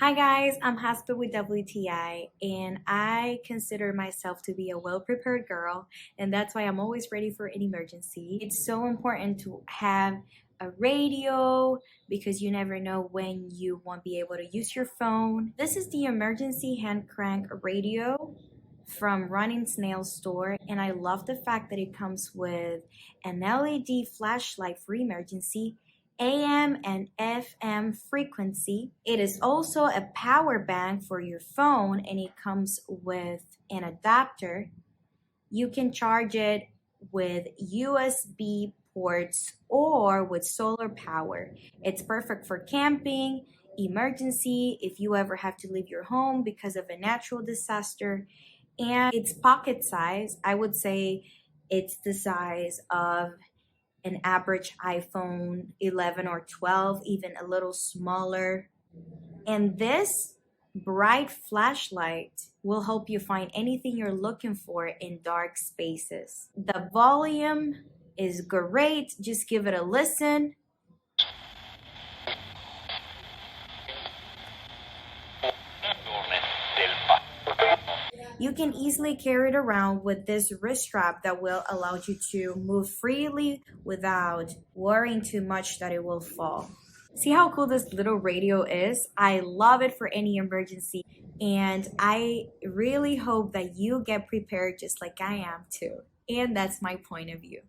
Hi guys, I'm Haspa with WTI, and I consider myself to be a well-prepared girl, and that's why I'm always ready for an emergency. It's so important to have a radio because you never know when you won't be able to use your phone. This is the emergency hand crank radio from RunningSnail store, and I love the fact that it comes with an LED flashlight for emergency, AM and FM frequency. It is also a power bank for your phone, and it comes with an adapter. You can charge it with USB ports or with solar power. It's perfect for camping, emergency, if you ever have to leave your home because of a natural disaster. And it's pocket size. I would say it's the size of an average iPhone 11 or 12, even a little smaller. And this bright flashlight will help you find anything you're looking for in dark spaces. The volume is great. Just give it a listen. You can easily carry it around with this wrist strap that will allow you to move freely without worrying too much that it will fall. See how cool this little radio is? I love it for any emergency, and I really hope that you get prepared just like I am too. And that's my point of view.